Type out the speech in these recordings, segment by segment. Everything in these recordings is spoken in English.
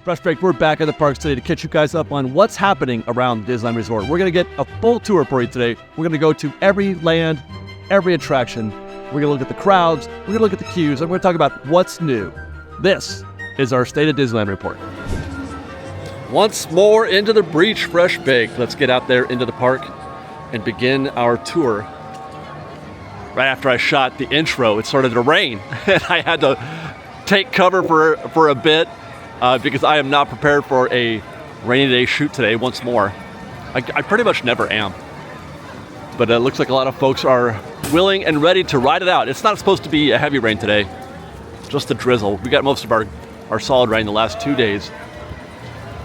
Fresh Baked, we're back at the parks today to catch you guys up on what's happening around Disneyland Resort. We're going to get a full tour for you today. We're going to go to every land, every attraction. We're going to look at the crowds, we're going to look at the queues, and we're going to talk about what's new. This is our State of Disneyland report. Once more into the breach, Fresh Baked. Let's get out there into the park and begin our tour. Right after I shot the intro, it started to rain, and I had to take cover for a bit. Because I am not prepared for a rainy day shoot today once more. I pretty much never am. But it looks like a lot of folks are willing and ready to ride it out. It's not supposed to be a heavy rain today, just a drizzle. We got most of our solid rain the last 2 days.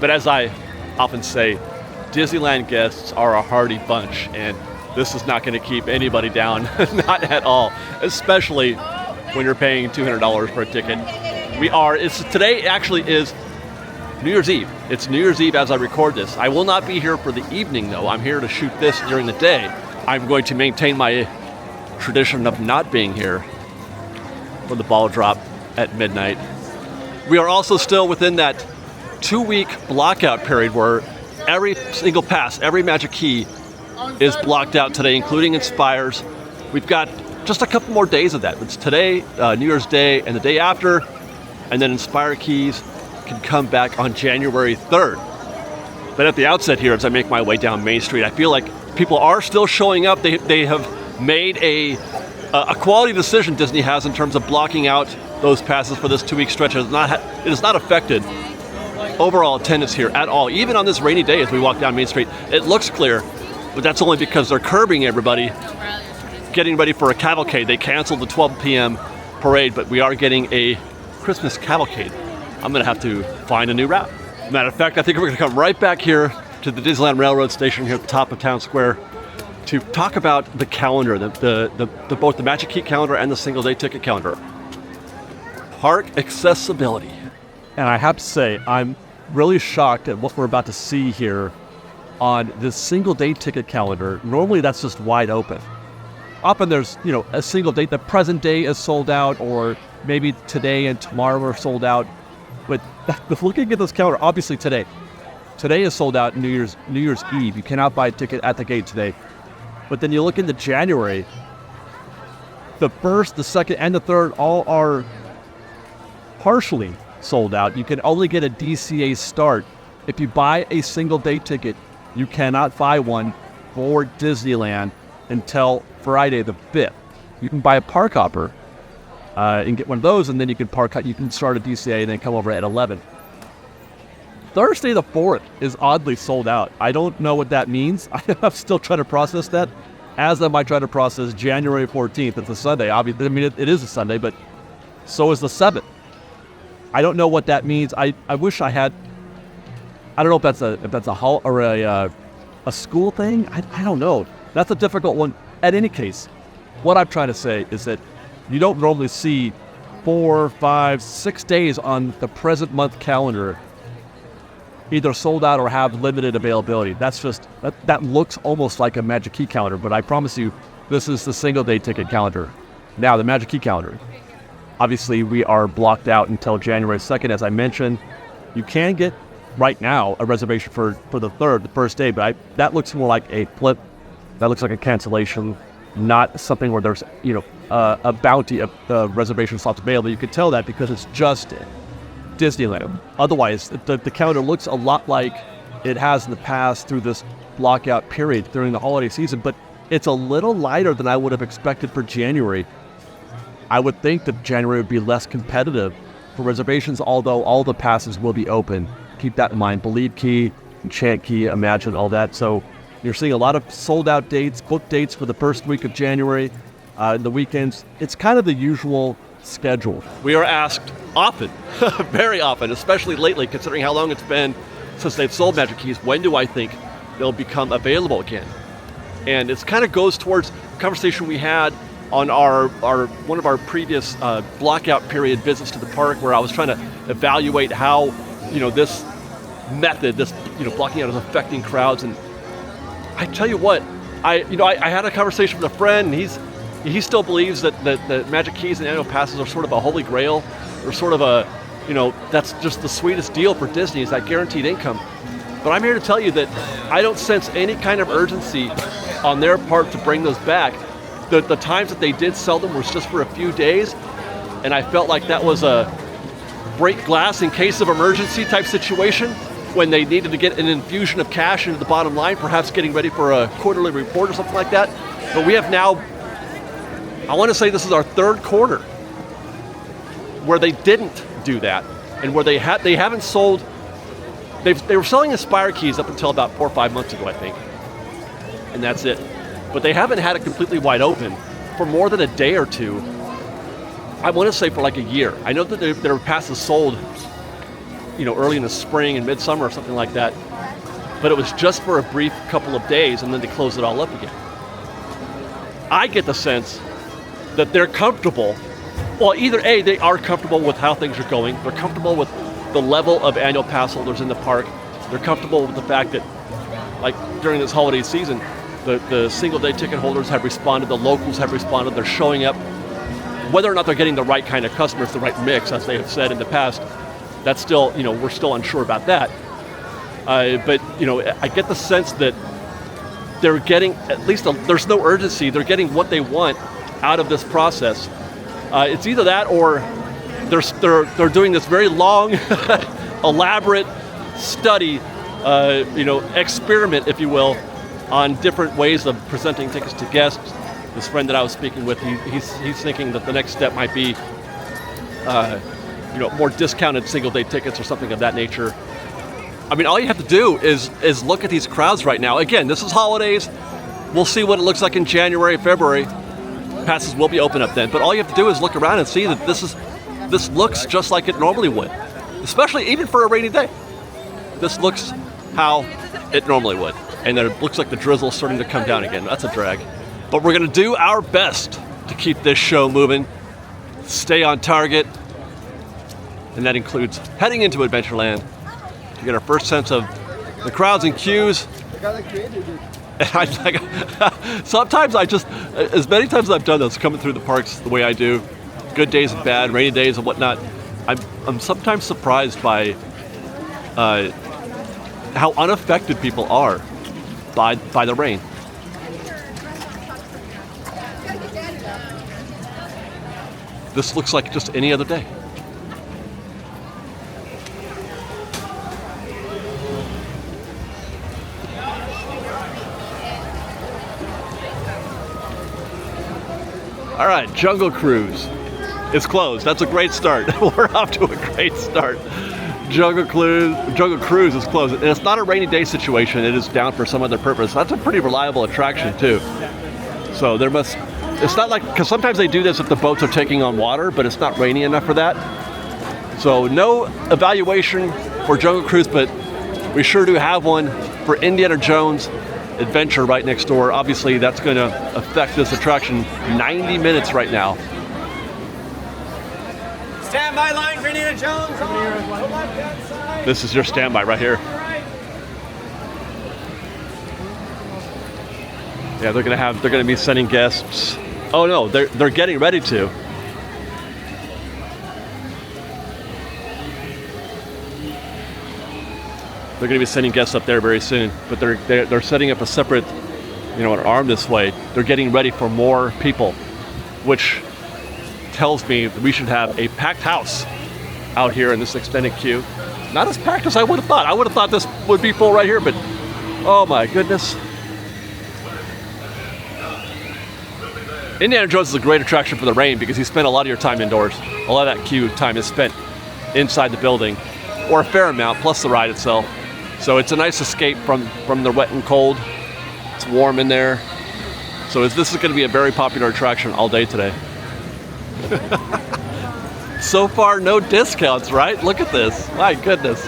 But as I often say, Disneyland guests are a hardy bunch, and this is not going to keep anybody down, not at all, especially when you're paying $200 for a ticket. Today actually is New Year's Eve. It's New Year's Eve as I record this. I will not be here for the evening though. I'm here to shoot this during the day. I'm going to maintain my tradition of not being here for the ball drop at midnight. We are also still within that 2-week blockout period where every single pass, every Magic Key is blocked out today, including Inspires. We've got just a couple more days of that. It's today, New Year's Day, and the day after. And then Inspire Keys can come back on January 3rd. But at the outset here, as I make my way down Main Street, I feel like people are still showing up. They have made a quality decision, Disney has, in terms of blocking out those passes for this 2-week stretch. It has not affected overall attendance here at all. Even on this rainy day as we walk down Main Street, it looks clear, but that's only because they're curbing everybody, getting ready for a cavalcade. They canceled the 12 p.m. parade, but we are getting a Christmas cavalcade. I'm going to have to find a new route. Matter of fact, I think we're going to come right back here to the Disneyland Railroad station here at the top of Town Square to talk about the calendar, both the Magic Key calendar and the single day ticket calendar. Park accessibility. And I have to say, I'm really shocked at what we're about to see here on this single day ticket calendar. Normally that's just wide open. Often there's, a single date. The present day is sold out, or maybe today and tomorrow are sold out. But looking at this calendar, obviously today is sold out. New Year's Eve. You cannot buy a ticket at the gate today. But then you look into January. The 1st, the 2nd, and the 3rd all are partially sold out. You can only get a DCA start. If you buy a single day ticket, you cannot buy one for Disneyland until Friday the 5th. You can buy a park hopper and get one of those, and then you can start a DCA and then come over at 11. Thursday the 4th is oddly sold out. I don't know what that means. I'm still trying to process that, as I might try to process January 14th. It's a Sunday. Obviously, it is a Sunday, but so is the 7th. I don't know what that means. I wish I had. I don't know if that's a hall or a school thing. I don't know. That's a difficult one. At any case, what I'm trying to say is that you don't normally see 4, 5, 6 days on the present month calendar either sold out or have limited availability. That's just, that looks almost like a Magic Key calendar, but I promise you, this is the single day ticket calendar. Now, the Magic Key calendar. Obviously, we are blocked out until January 2nd, as I mentioned. You can get, right now, a reservation for the 3rd, the first day, but that looks more like a flip. That looks like a cancellation, not something where there's, a bounty of reservation slots available. You could tell that because it's just Disneyland. Otherwise, the calendar looks a lot like it has in the past through this blockout period during the holiday season, but it's a little lighter than I would have expected for January. I would think that January would be less competitive for reservations, although all the passes will be open. Keep that in mind. Believe Key, Enchant Key, Imagine, all that. So you're seeing a lot of sold out dates, booked dates for the first week of January, the weekends. It's kind of the usual schedule. We are asked often, very often, especially lately, considering how long it's been since they've sold Magic Keys, when do I think they'll become available again? And it kind of goes towards the conversation we had on our one of our previous blockout period visits to the park, where I was trying to evaluate how this method, this blocking out, is affecting crowds. And I tell you what, I had a conversation with a friend, and he still believes that Magic Keys and annual passes are sort of a holy grail, or sort of you know, that's just the sweetest deal for Disney, is that guaranteed income. But I'm here to tell you that I don't sense any kind of urgency on their part to bring those back. The times that they did sell them was just for a few days, and I felt like that was a break glass in case of emergency type situation when they needed to get an infusion of cash into the bottom line, perhaps getting ready for a quarterly report or something like that. But we have now, I want to say this is our third quarter where they didn't do that, and where they haven't sold. They were selling Aspire keys up until about 4 or 5 months ago, I think, and that's it. But they haven't had it completely wide open for more than a day or two. I want to say for like a year. I know that their passes sold, you know, early in the spring and midsummer or something like that, but it was just for a brief couple of days, and then they closed it all up again. I get the sense that they're comfortable. Well, either A, they are comfortable with how things are going. They're comfortable with the level of annual pass holders in the park. They're comfortable with the fact that, like, during this holiday season, the single-day ticket holders have responded, the locals have responded, they're showing up. Whether or not they're getting the right kind of customers, the right mix, as they have said in the past, that's still, you know, we're still unsure about that. But, you know, I get the sense that they're getting, at least there's no urgency, they're getting what they want out of this process. It's either that, or they're doing this very long, elaborate study, you know, experiment, if you will, on different ways of presenting tickets to guests. This friend that I was speaking with, he's thinking that the next step might be, you know, more discounted single-day tickets or something of that nature. I mean, all you have to do is look at these crowds right now. Again, this is holidays. We'll see what it looks like in January, February. Passes will be open up then. But all you have to do is look around and see that this looks just like it normally would, especially even for a rainy day. This looks how it normally would. And then it looks like the drizzle's starting to come down again. That's a drag. But we're going to do our best to keep this show moving, stay on target, and that includes heading into Adventureland to get our first sense of the crowds and queues. And sometimes I just, as many times as I've done this, coming through the parks the way I do, good days and bad, rainy days and whatnot, I'm sometimes surprised by how unaffected people are by the rain. This looks like just any other day. All right, Jungle Cruise is closed. That's a great start. We're off to a great start. Jungle Cruise is closed. And it's not a rainy day situation. It is down for some other purpose. That's a pretty reliable attraction too. So there must, it's not like, because sometimes they do this if the boats are taking on water, but it's not rainy enough for that. So no evaluation for Jungle Cruise, but we sure do have one for Indiana Jones Adventure right next door. Obviously that's going to affect this attraction 90 minutes right now. Standby line for Indiana Jones. This is your standby right here. Yeah, they're gonna be sending guests. Oh no, they're getting ready to. They're going to be sending guests up there very soon, but they're setting up a separate, you know, an arm this way. They're getting ready for more people, which tells me that we should have a packed house out here in this extended queue. Not as packed as I would have thought. I would have thought this would be full right here, but oh my goodness. Indiana Jones is a great attraction for the rain because you spend a lot of your time indoors. A lot of that queue time is spent inside the building, or a fair amount, plus the ride itself. So it's a nice escape from the wet and cold. It's warm in there. So this is going to be a very popular attraction all day today. So far, no discounts, right? Look at this. My goodness.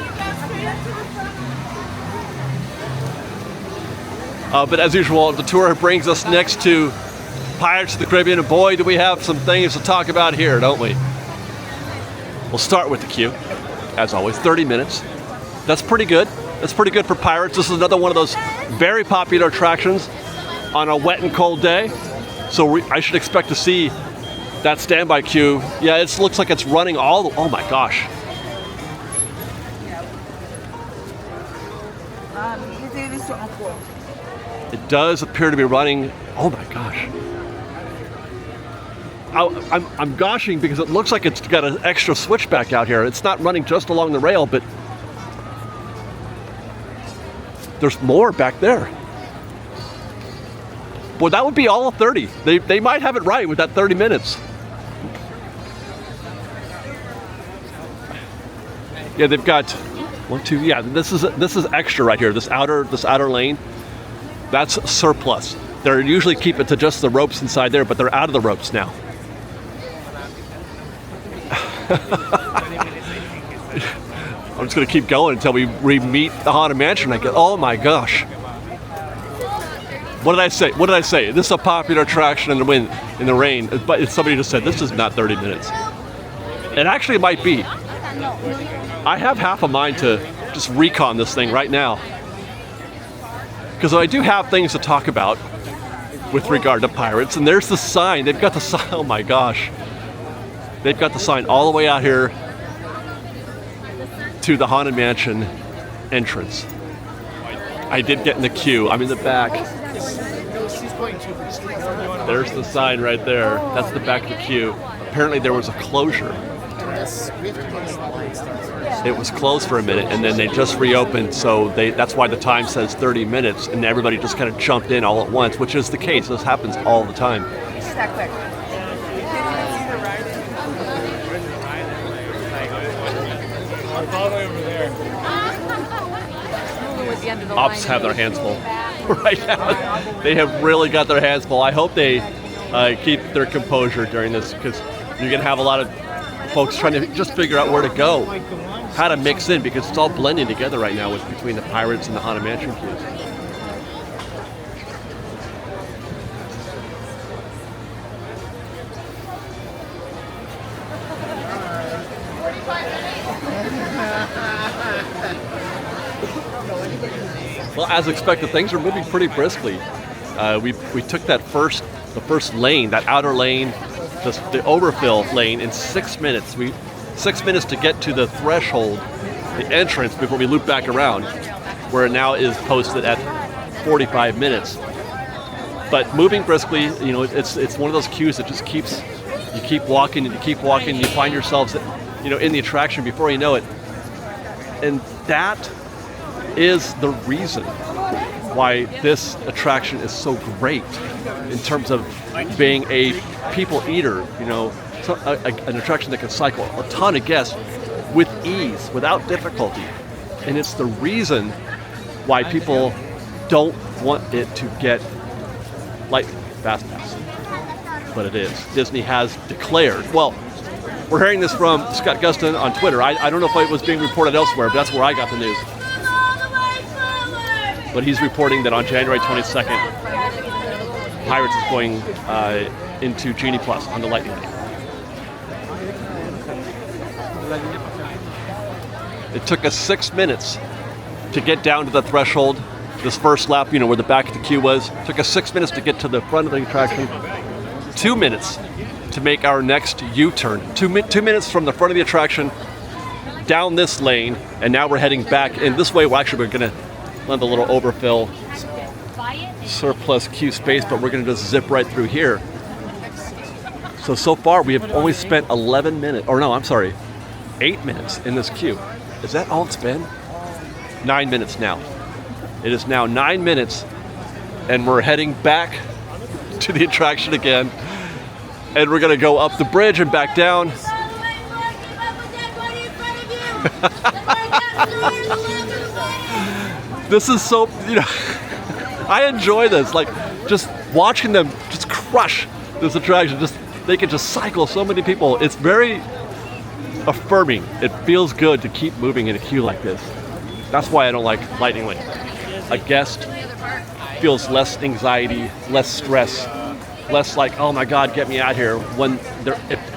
But as usual, the tour brings us next to Pirates of the Caribbean, and boy, do we have some things to talk about here, don't we? We'll start with the queue, as always, 30 minutes. That's pretty good. That's pretty good for Pirates. This is another one of those very popular attractions on a wet and cold day. So I should expect to see that standby queue. Yeah, it looks like it's running oh my gosh. It does appear to be running. Oh my gosh. I'm goshing because it looks like it's got an extra switchback out here. It's not running just along the rail, but there's more back there. Boy, that would be all of 30. They might have it right with that 30 minutes. Yeah, they've got 1, 2. Yeah, this is extra right here. This outer lane, that's surplus. They're usually keep it to just the ropes inside there, but they're out of the ropes now. I'm just gonna keep going until we meet the Haunted Mansion. I get, oh my gosh. What did I say? This is a popular attraction in the rain, but somebody just said this is not 30 minutes. It actually might be. I have half a mind to just recon this thing right now, because I do have things to talk about with regard to pirates. And there's the sign. They've got the sign. Oh my gosh. They've got the sign all the way out here to the Haunted Mansion entrance. I did get in the queue. I'm in the back. There's the sign right there. That's the back of the queue. Apparently there was a closure. It was closed for a minute, and then they just reopened, so that's why the time says 30 minutes, and everybody just kind of jumped in all at once, which is the case. This happens all the time. It's just that quick. All the way over there. Ops have their hands full right now. They have really got their hands full. I hope they keep their composure during this, because you're going to have a lot of folks trying to just figure out where to go, how to mix in, because it's all blending together right now between the Pirates and the Haunted Mansion queues. Well, as expected, things are moving pretty briskly. We took the first lane, that outer lane, the overfill lane, in 6 minutes. 6 minutes to get to the threshold, the entrance, before we loop back around, where it now is posted at 45 minutes. But moving briskly, you know, it's one of those queues that just keeps, you keep walking and you keep walking, and you find yourselves, you know, in the attraction before you know it. And that is the reason why this attraction is so great in terms of being a people eater, you know, an attraction that can cycle a ton of guests with ease, without difficulty. And it's the reason why people don't want it to get like Fast Pass. But it is. Disney has declared, well, we're hearing this from Scott Gustin on Twitter. I don't know if it was being reported elsewhere, but that's where I got the news. But he's reporting that on January 22nd, Pirates is going into Genie Plus on the Layton lane. It took us 6 minutes to get down to the threshold. This first lap, you know, where the back of the queue was. It took us 6 minutes to get to the front of the attraction. 2 minutes to make our next U-turn. 2 minutes from the front of the attraction down this lane, and now we're heading back. And this way, we're going to let the little overfill surplus queue space, but we're going to just zip right through here. So far we have only spent 8 minutes in this queue. Is that all it's been? 9 minutes now. It is now 9 minutes, and we're heading back to the attraction again, and we're going to go up the bridge and back down. This is so, you know, I enjoy this, like just watching them just crush this attraction. They can just cycle so many people. It's very affirming. It feels good to keep moving in a queue like this. That's why I don't like Lightning Lane. A guest feels less anxiety, less stress, less like, oh my God, get me out here. When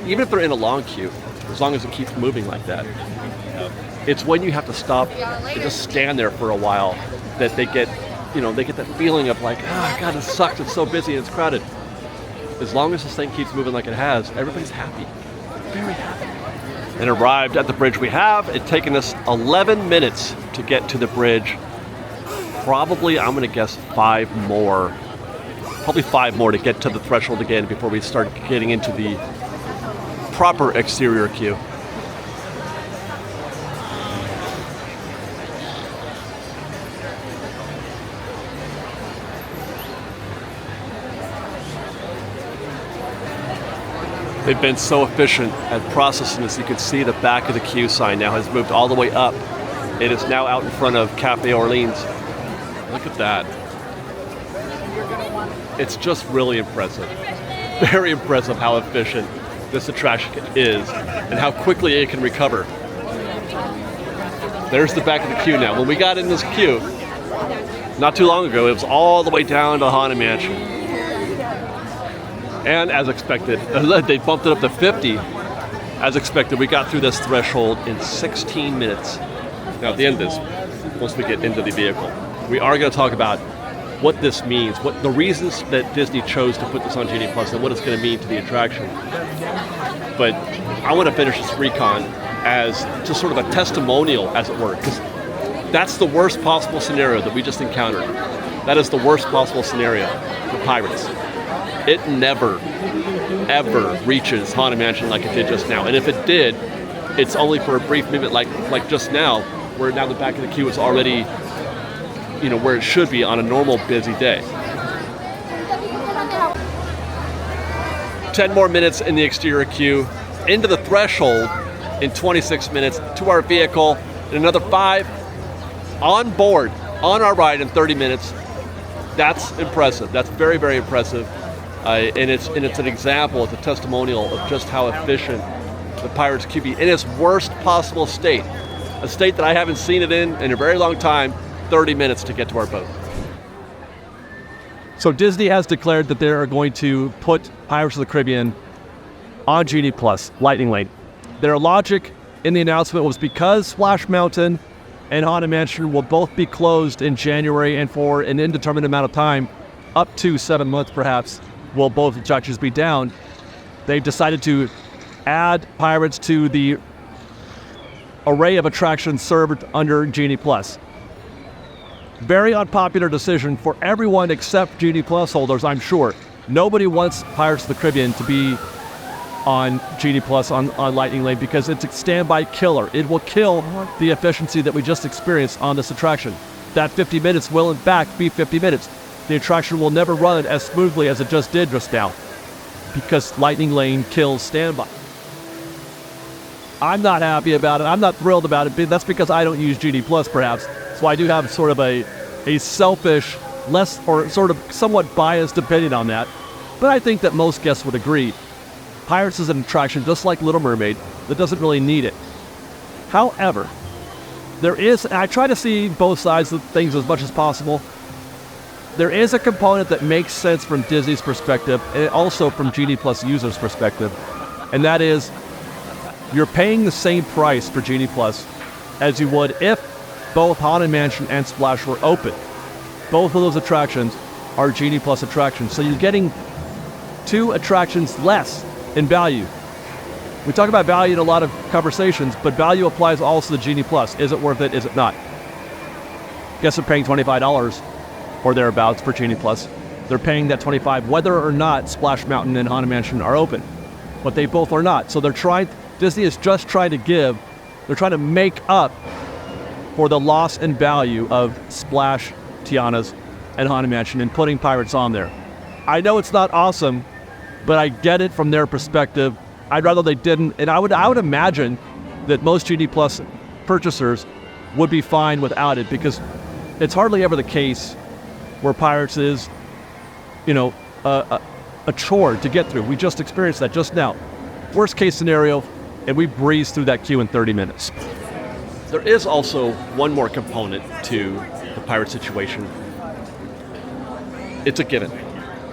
even if they're in a long queue, as long as it keeps moving like that. It's when you have to stop and just stand there for a while that they get that feeling of like, oh God, this sucks, it's so busy and it's crowded. As long as this thing keeps moving like it has, everybody's happy, very happy. And arrived at the bridge we have. It's taken us 11 minutes to get to the bridge probably, I'm going to guess 5 more. Probably 5 more to get to the threshold again before we start getting into the proper exterior queue. They've been so efficient at processing this. You can see the back of the queue sign now has moved all the way up. It is now out in front of Cafe Orleans. Look at that. It's just really impressive. Very impressive how efficient this attraction is and how quickly it can recover. There's the back of the queue now. When we got in this queue, not too long ago, it was all the way down to Haunted Mansion. And as expected, they bumped it up to 50. As expected, we got through this threshold in 16 minutes. Now at the end of this, once we get into the vehicle, we are going to talk about what this means, what the reasons that Disney chose to put this on Genie Plus and what it's going to mean to the attraction. But I want to finish this recon as just sort of a testimonial, as it were, because that's the worst possible scenario that we just encountered. That is the worst possible scenario for Pirates. It never, ever reaches Haunted Mansion like it did just now. And if it did, it's only for a brief moment like just now, where now the back of the queue is already, where it should be on a normal busy day. 10 more minutes in the exterior queue, into the threshold in 26 minutes, to our vehicle, and another 5 on board, on our ride in 30 minutes. That's impressive. That's very, very impressive. And it's an example, it's a testimonial of just how efficient the Pirates QB in its worst possible state, a state that I haven't seen it in a very long time, 30 minutes to get to our boat. So Disney has declared that they are going to put Pirates of the Caribbean on Genie Plus, Lightning Lane. Their logic in the announcement was because Splash Mountain and Haunted Mansion will both be closed in January and for an indeterminate amount of time, up to 7 months perhaps, will both attractions be down. They've decided to add Pirates to the array of attractions served under Genie Plus. Very unpopular decision for everyone except Genie Plus holders, I'm sure. Nobody wants Pirates of the Caribbean to be on Genie Plus on Lightning Lane because it's a standby killer. It will kill the efficiency that we just experienced on this attraction. That 50 minutes will in fact be 50 minutes. The attraction will never run as smoothly as it just did just now because Lightning Lane kills standby. I'm not happy about it. I'm not thrilled about it. That's because I don't use Genie Plus, perhaps. So I do have sort of a selfish, less or sort of somewhat biased opinion on that. But I think that most guests would agree. Pirates is an attraction just like Little Mermaid that doesn't really need it. However, I try to see both sides of things as much as possible. There is a component that makes sense from Disney's perspective and also from Genie Plus users' perspective, and that is you're paying the same price for Genie Plus as you would if both Haunted Mansion and Splash were open. Both of those attractions are Genie Plus attractions, so you're getting 2 attractions less in value. We talk about value in a lot of conversations, but value applies also to Genie Plus. Is it worth it? Is it not? Guests are paying $25 or thereabouts for Genie Plus. They're paying that $25 whether or not Splash Mountain and Haunted Mansion are open. But they both are not. So Disney is just trying to make up for the loss in value of Splash, Tiana's, and Haunted Mansion and putting Pirates on there. I know it's not awesome, but I get it from their perspective. I'd rather they didn't, and I would imagine that most Genie Plus purchasers would be fine without it because it's hardly ever the case where Pirates is, a chore to get through. We just experienced that just now. Worst case scenario, and we breeze through that queue in 30 minutes. There is also one more component to the Pirate situation. It's a given.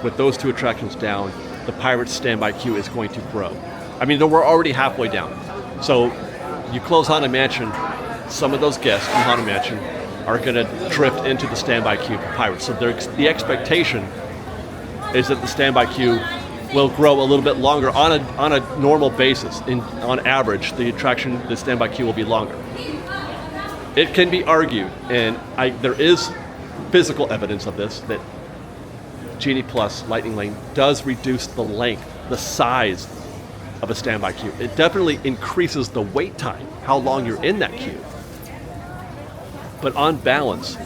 With those 2 attractions down, the Pirates standby queue is going to grow. I mean, we're already halfway down. So you close Haunted Mansion, some of those guests from Haunted Mansion are going to drift into the standby queue for Pirates. So the expectation is that the standby queue will grow a little bit longer on a normal basis. On average, the standby queue will be longer. It can be argued, and there is physical evidence of this, that Genie Plus Lightning Lane does reduce the length, the size of a standby queue. It definitely increases the wait time, how long you're in that queue. But on balance,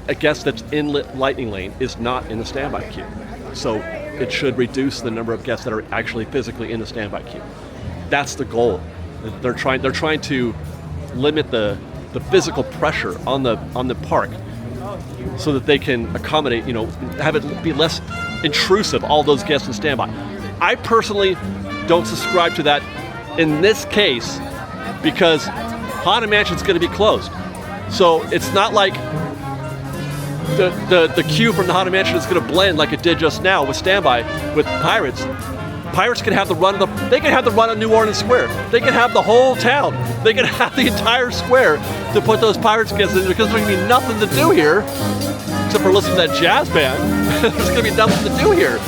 a guest that's in Lightning Lane is not in the standby queue. So it should reduce the number of guests that are actually physically in the standby queue. That's the goal. They're trying to limit the physical pressure on the park so that they can accommodate, have it be less intrusive, all those guests in standby. I personally don't subscribe to that in this case because Haunted Mansion's going to be closed. So it's not like the queue from the Haunted Mansion is going to blend like it did just now with standby with Pirates. Pirates can have the run of New Orleans Square. They can have the whole town. They can have the entire square to put those Pirates guests in because there's going to be nothing to do here except for listening to that jazz band. There's going to be nothing to do here.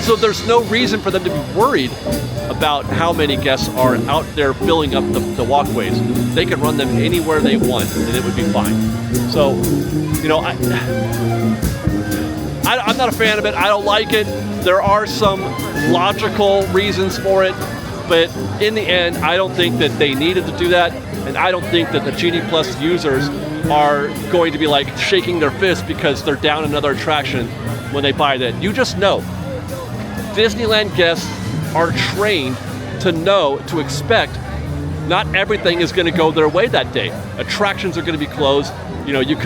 So there's no reason for them to be worried about how many guests are out there filling up the walkways. They can run them anywhere they want and it would be fine. So, I'm not a fan of it. I don't like it. There are some logical reasons for it, but in the end, I don't think that they needed to do that, and I don't think that the Genie Plus users are going to be like shaking their fist because they're down another attraction when they buy that. You just know. Disneyland guests are trained to expect not everything is going to go their way that day. Attractions are going to be closed. You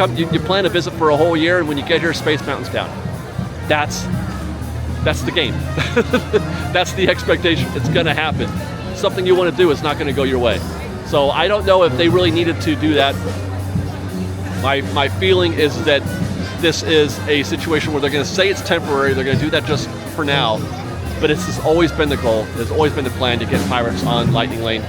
plan a visit for a whole year, and when you get here, Space Mountain's down. That's the game. That's the expectation. It's going to happen. Something you want to do is not going to go your way. So I don't know if they really needed to do that. My feeling is that this is a situation where they're going to say it's temporary. They're going to do that just for now. But it's always been the goal. It's always been the plan to get Pirates on Lightning Lane.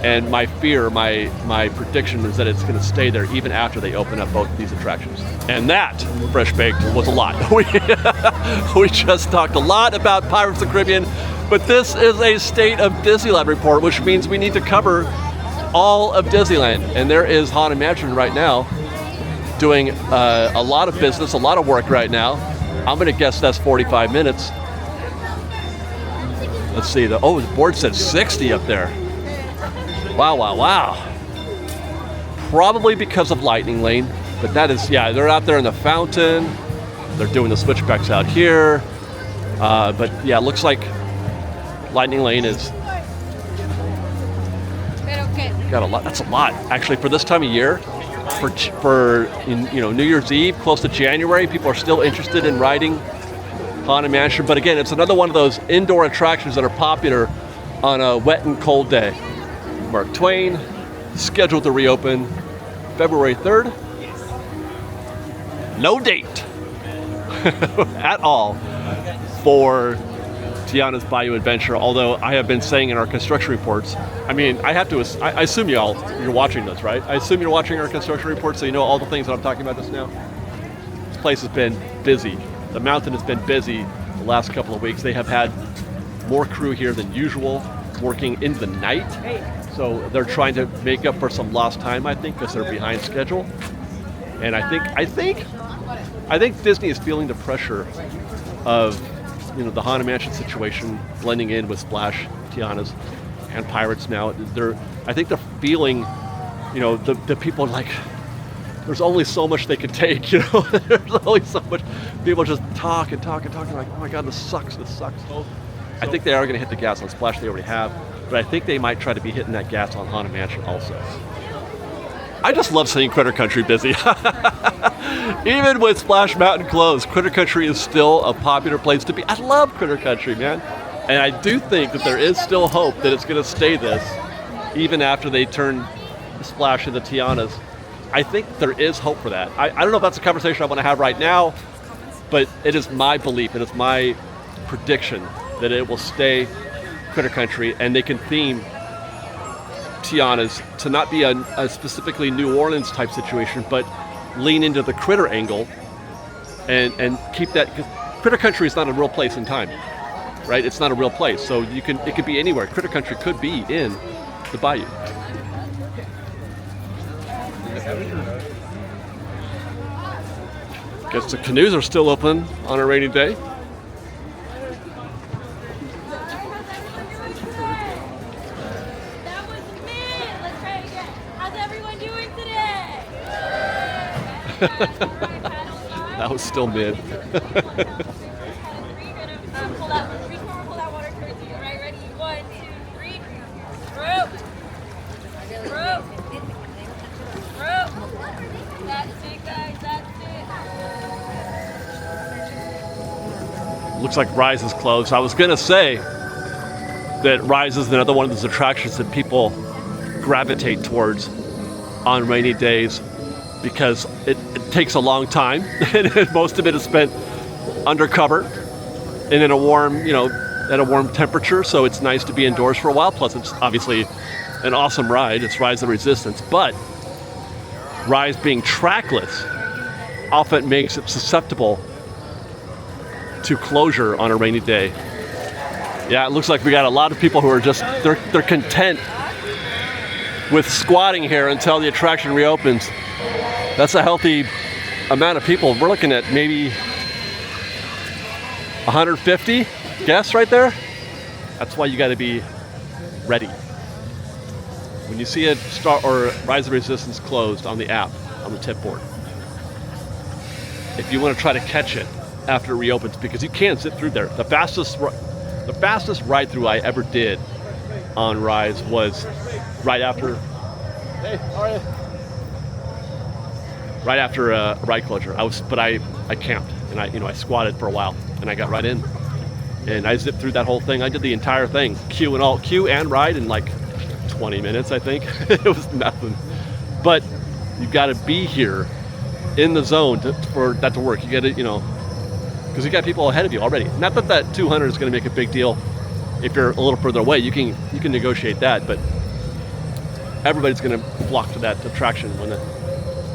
And my fear, my prediction is that it's going to stay there even after they open up both of these attractions. And that, Fresh Baked, was a lot. We just talked a lot about Pirates of the Caribbean, but this is a State of Disneyland report, which means we need to cover all of Disneyland. And there is Haunted Mansion right now doing a lot of business, a lot of work right now. I'm going to guess that's 45 minutes. Let's see. The board said 60 up there. Wow. Probably because of Lightning Lane, but that is, they're out there in the fountain. They're doing the switchbacks out here. But yeah, it looks like Lightning Lane is got a lot. That's a lot, actually, for this time of year. For New Year's Eve, close to January, people are still interested in riding Haunted Mansion. But again, it's another one of those indoor attractions that are popular on a wet and cold day. Mark Twain, scheduled to reopen February 3rd. No date at all for Tiana's Bayou Adventure, although I have been saying in our construction reports, I assume you're watching this, right? I assume you're watching our construction reports, so you know all the things that I'm talking about just now. This place has been busy. The mountain has been busy the last couple of weeks. They have had more crew here than usual, working into the night. So they're trying to make up for some lost time, I think, because they're behind schedule. And I think Disney is feeling the pressure of the Haunted Mansion situation blending in with Splash, Tiana's, and Pirates now. I think they're feeling, the people like, there's only so much they could take, There's only so much. People just talk and like, oh my God, this sucks. I think they are going to hit the gas on Splash. They already have. But I think they might try to be hitting that gas on Haunted Mansion also. I just love seeing Critter Country busy. Even with Splash Mountain closed, Critter Country is still a popular place to be. I love Critter Country, man. And I do think that there is still hope that it's going to stay this, even after they turn Splash into Tiana's. I think there is hope for that. I don't know if that's a conversation I want to have right now, but it is my belief, it is my prediction that it will stay Critter Country, and they can theme Tiana's to not be a specifically New Orleans type situation, but lean into the Critter angle and keep that. Critter Country is not a real place in time, right? It's not a real place, so it could be anywhere. Critter Country could be in the Bayou. Guess the canoes are still open on a rainy day. That was mid. Let's try it again. How's everyone doing today? That was still mid. Pull that water towards you. All right, ready? 1, 2, 3. Rope. Rope. Rope. That's it, guys. That's it. Looks like Rise is closed. I was gonna say that Rise is another one of those attractions that people gravitate towards on rainy days because it takes a long time and most of it is spent undercover and in a warm, at a warm temperature, so it's nice to be indoors for a while. Plus it's obviously an awesome ride. It's Rise of Resistance, but Rise being trackless often makes it susceptible to closure on a rainy day. Yeah, it looks like we got a lot of people who are just, they're content with squatting here until the attraction reopens. That's a healthy amount of people. We're looking at maybe 150 guests right there. That's why you got to be ready. When you see it start or Rise of Resistance closed on the app, on the tip board, if you want to try to catch it after it reopens, because you can sit through there. The fastest ride through I ever did on Rise was right after. Hey, how are you? Right after a ride closure. I camped and I squatted for a while and I got right in and I zipped through that whole thing. I did the entire thing, queue and ride in like 20 minutes, I think. It was nothing. But you've got to be here in the zone for that to work. You got to, because you got people ahead of you already. Not that 200 is going to make a big deal if you're a little further away. You can negotiate that, but everybody's going to flock to that attraction when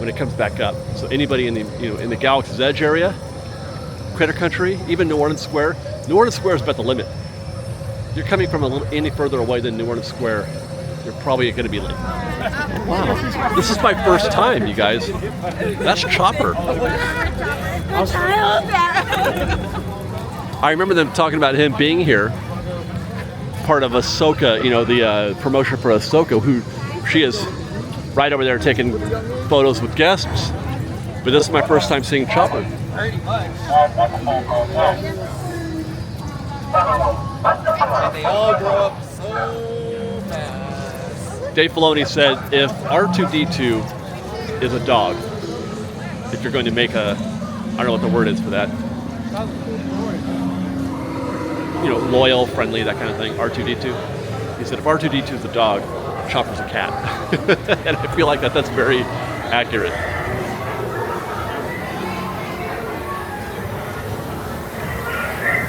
it comes back up. So anybody in the Galaxy's Edge area, Critter Country, even New Orleans Square. New Orleans Square is about the limit. You're coming from any further away than New Orleans Square, you're probably going to be late. Wow, this is my first time, you guys. That's Chopper. I remember them talking about him being here, part of Ahsoka, the promotion for Ahsoka, who she is right over there taking photos with guests. But this is my first time seeing Chopper. And they all grow up so fast. Dave Filoni said if R2-D2 is a dog, if you're going to make I don't know what the word is for that. Loyal, friendly, that kind of thing, R2-D2. He said if R2-D2 is a dog, Chopper's a cat. And I feel like that's very accurate.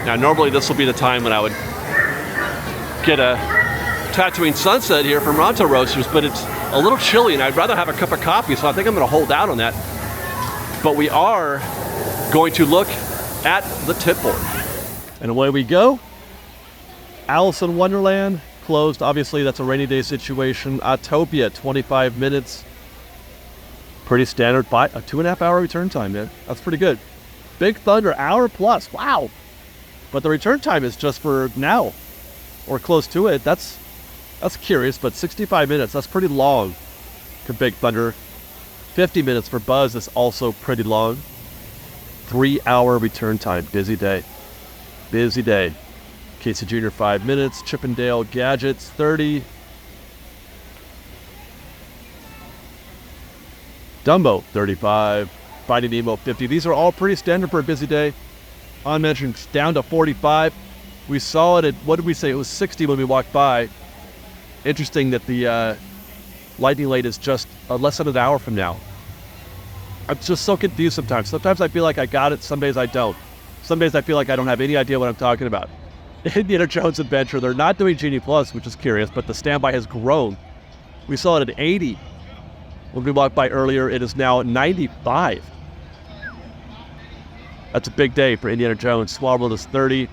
Now, normally this will be the time when I would get a Tatooine Sunset here from Ronto Roasters, but it's a little chilly and I'd rather have a cup of coffee, so I think I'm going to hold out on that. But we are going to look at the tip board. And away we go. Alice in Wonderland closed. Obviously, that's a rainy day situation. Autopia, 25 minutes. Pretty standard. A 2.5 hour return time, man. That's pretty good. Big Thunder, hour plus. Wow. But the return time is just for now, or close to it. That's curious, but 65 minutes, that's pretty long for Big Thunder. 50 minutes for Buzz is also pretty long. 3 hour return time. Busy day. Busy day. Casey Jr., 5 minutes. Chippendale Gadgets, 30. Dumbo, 35. Finding Nemo, 50. These are all pretty standard for a busy day. On mentioned down to 45. We saw it at, what did we say? It was 60 when we walked by. Interesting that the Lightning Lane is just less than an hour from now. I'm just so confused sometimes. Sometimes I feel like I got it, some days I don't. Some days I feel like I don't have any idea what I'm talking about. Indiana Jones Adventure, they're not doing Genie Plus, which is curious, but the standby has grown. We saw it at 80 when we walked by earlier. It is now 95. That's a big day for Indiana Jones. Small World is 30.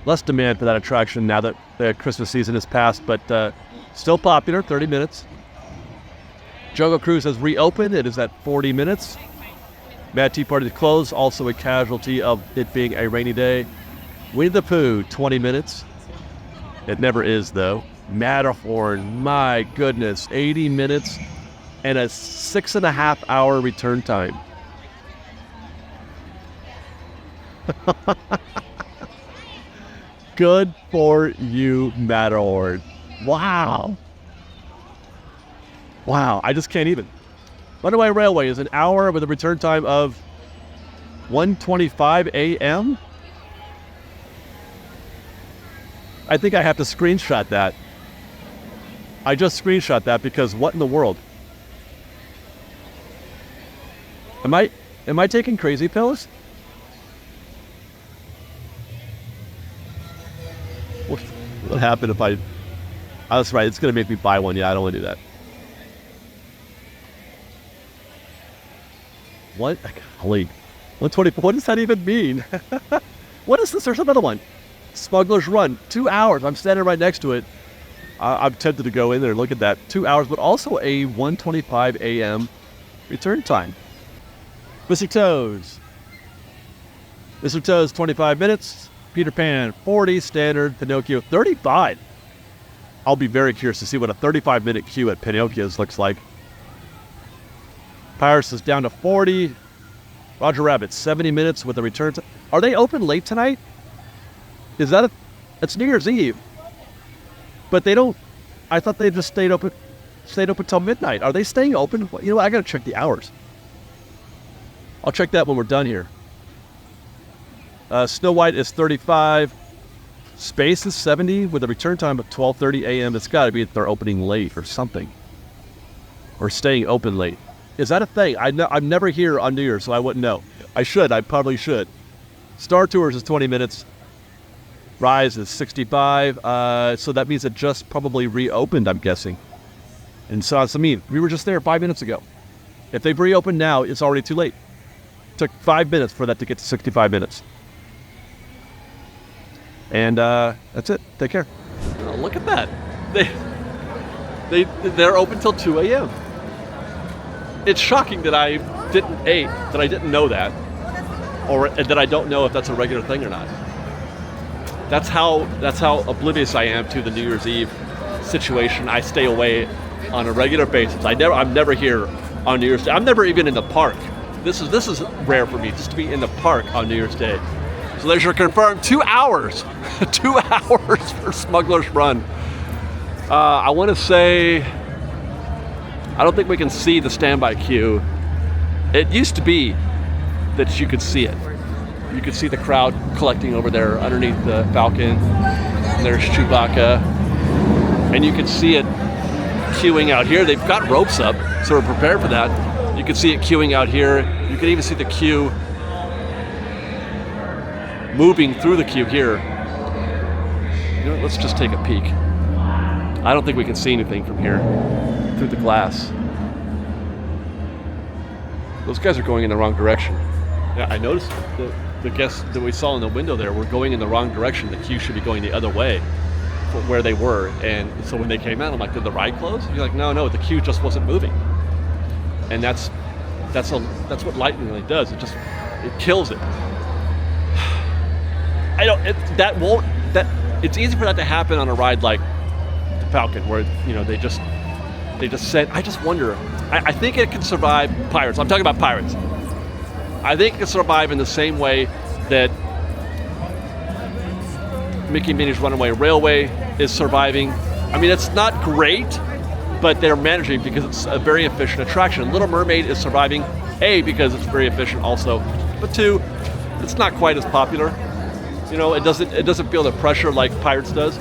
Less demand for that attraction now that the Christmas season has passed, but still popular, 30 minutes. Jungle Cruise has reopened. It is at 40 minutes. Mad Tea Party is closed, also a casualty of it being a rainy day. Winnie the Pooh, 20 minutes. It never is, though. Matterhorn, my goodness, 80 minutes and a 6.5-hour return time. Good for you, Matterhorn. Wow. Wow, I just can't even. Runaway Railway is an hour with a return time of 1:25 a.m. I think I have to screenshot that. I just screenshot that because what in the world? Am I taking crazy pills? What happened if I... Oh, that's right, it's going to make me buy one. Yeah, I don't want to do that. What? Holy... 124, what does that even mean? What is this? There's another one. Smuggler's Run, 2 hours. I'm standing right next to it. I'm tempted to go in there and look at that. 2 hours, but also a 1:25 a.m. return time. Mystic Toes. Mystic Toes, 25 minutes. Peter Pan, 40. Standard. Pinocchio, 35. I'll be very curious to see what a 35-minute queue at Pinocchio's looks like. Pirates is down to 40. Roger Rabbit, 70 minutes with a return time. Are they open late tonight? Is that it's New Year's Eve. But they don't, I thought they just stayed open till midnight. Are they staying open? You know what, I gotta check the hours. I'll check that when we're done here. Snow White is 35. Space is 70 with a return time of 12:30 a.m. It's gotta be that they're opening late or something. Or staying open late. Is that a thing? I'm never here on New Year's, so I wouldn't know. I probably should. Star Tours is 20 minutes. Rise is 65. So that means it just probably reopened, I'm guessing. And so, I mean, we were just there 5 minutes ago. If they've reopened now, it's already too late. It took 5 minutes for that to get to 65 minutes. And that's it. Take care. Oh, look at that. They're open till 2 a.m. It's shocking that I didn't know that, or that I don't know if that's a regular thing or not. That's how oblivious I am to the New Year's Eve situation. I stay away on a regular basis. I'm never here on New Year's Day. I'm never even in the park. This is rare for me, just to be in the park on New Year's Day. So there's your confirmed 2 hours, 2 hours for Smuggler's Run. I want to say, I don't think we can see the standby queue. It used to be that you could see it. You could see the crowd collecting over there underneath the Falcon. And there's Chewbacca. And you could see it queuing out here. They've got ropes up, so we're prepared for that. You can see it queuing out here. You can even see the queue moving through the queue here. You know what, let's just take a peek. I don't think we can see anything from here through the glass. Those guys are going in the wrong direction. Yeah, I noticed the guests that we saw in the window there were going in the wrong direction. The queue should be going the other way from where they were. And so when they came out, I'm like, did the ride close? You're like, no, the queue just wasn't moving. And that's what lightning really does. It kills it. It's easy for that to happen on a ride like the Falcon, where they just said, I just wonder. I think it can survive Pirates. I'm talking about Pirates. I think it can survive in the same way that Mickey and Minnie's Runaway Railway is surviving. I mean, it's not great, but they're managing because it's a very efficient attraction. Little Mermaid is surviving, A, because it's very efficient also, but 2, it's not quite as popular. It doesn't feel the pressure like Pirates does,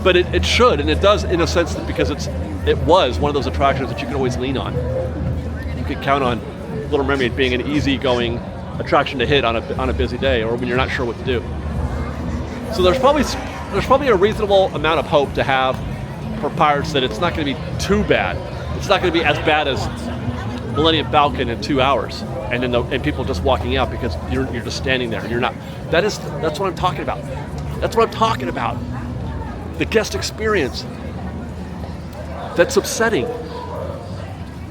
but it should, and it does in a sense that because it was one of those attractions that you can always lean on. You could count on Little Mermaid being an easygoing attraction to hit on a busy day, or when you're not sure what to do. So there's probably a reasonable amount of hope to have for Pirates that it's not going to be too bad. It's not going to be as bad as Millennium Falcon in 2 hours, and people just walking out because you're just standing there and you're not. That's what I'm talking about. That's what I'm talking about. The guest experience. That's upsetting.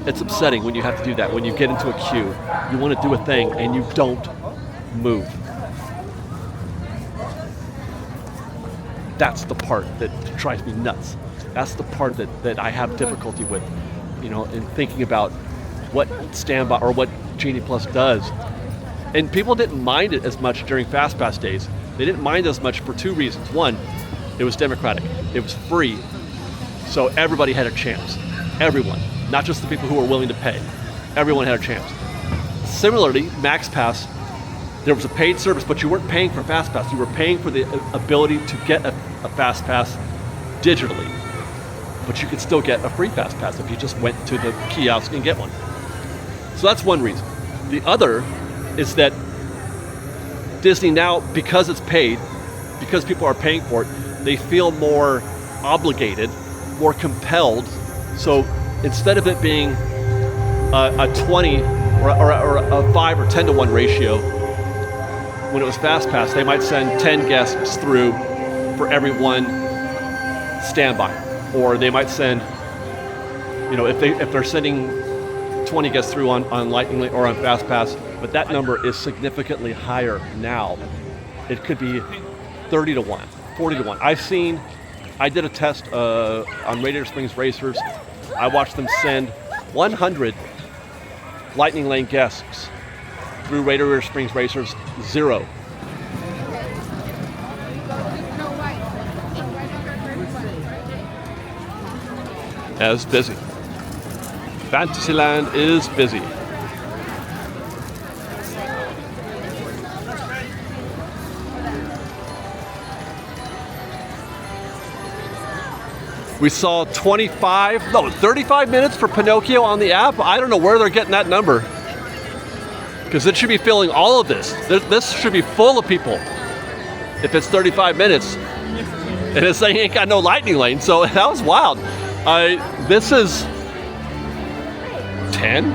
It's upsetting when you have to do that. When you get into a queue, you want to do a thing and you don't move. That's the part that drives me nuts. That's the part that I have difficulty with, you know, in thinking about what standby or what Genie Plus does. And people didn't mind it as much during FastPass days. They didn't mind as much for two reasons. One, it was democratic. It was free, so everybody had a chance. Everyone, not just the people who were willing to pay. Everyone had a chance. Similarly, MaxPass, there was a paid service, but you weren't paying for FastPass. You were paying for the ability to get a FastPass digitally. But you could still get a free FastPass if you just went to the kiosk and get one. So that's one reason. The other is that Disney now, because it's paid, because people are paying for it, they feel more obligated, more compelled. So instead of it being a 20 or a 5 or 10 to 1 ratio, when it was FastPass, they might send 10 guests through for every one standby. Or they might send, you know, if they're sending 20 guests through on Lightning or on FastPass, but that number is significantly higher now. It could be 30 to 1, 40 to 1. I did a test on Radiator Springs Racers. I watched them send 100 Lightning Lane guests through Radiator Springs Racers, 0. As busy. Fantasyland is busy. We saw 35 minutes for Pinocchio on the app. I don't know where they're getting that number, because it should be filling all of this. This should be full of people if it's 35 minutes. And it's saying ain't got no Lightning Lane, so that was wild. This is 10.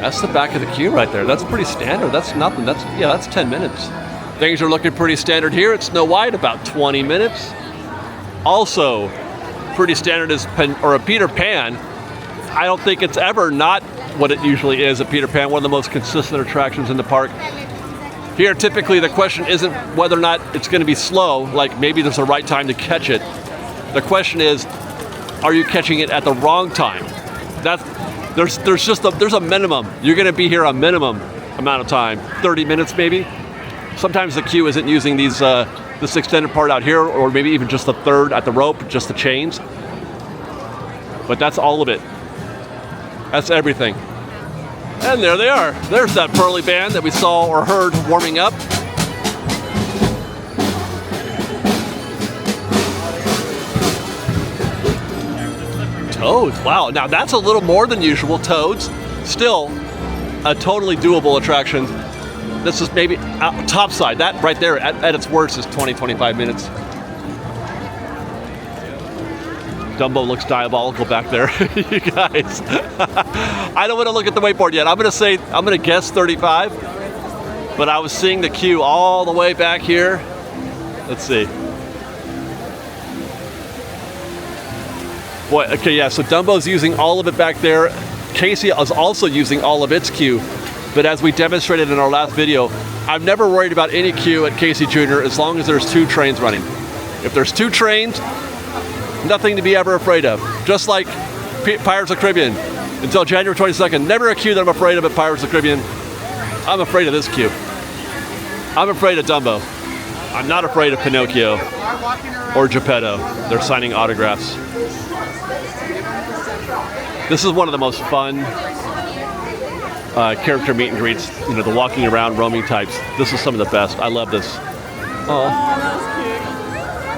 That's the back of the queue right there. That's pretty standard. That's nothing. That's 10 minutes. Things are looking pretty standard here at Snow White, about 20 minutes. Also, pretty standard is a Peter Pan. I don't think it's ever not what it usually is at Peter Pan, one of the most consistent attractions in the park. Here, typically, the question isn't whether or not it's going to be slow, like maybe there's a right time to catch it. The question is, are you catching it at the wrong time? There's a minimum. You're going to be here a minimum amount of time, 30 minutes maybe. Sometimes the queue isn't using this extended part out here, or maybe even just the third at the rope, just the chains. But that's all of it. That's everything. And there they are. There's that Pearly band that we saw or heard warming up. Toads, wow. Now that's a little more than usual. Toads, still a totally doable attraction. This is maybe top side. That right there at its worst is 20-25 minutes. Dumbo looks diabolical back there. You guys. I don't want to look at the whiteboard yet. I'm going to guess 35. But I was seeing the queue all the way back here. Let's see. Boy, okay, yeah, so Dumbo's using all of it back there. Casey is also using all of its queue. But as we demonstrated in our last video, I'm never worried about any queue at Casey Jr. as long as there's 2 trains running. If there's 2 trains, nothing to be ever afraid of. Just like Pirates of the Caribbean. Until January 22nd, never a queue that I'm afraid of at Pirates of the Caribbean. I'm afraid of this queue. I'm afraid of Dumbo. I'm not afraid of Pinocchio or Geppetto. They're signing autographs. This is one of the most fun character meet and greets, you know, the walking around, roaming types. This is some of the best. I love this. Oh, that was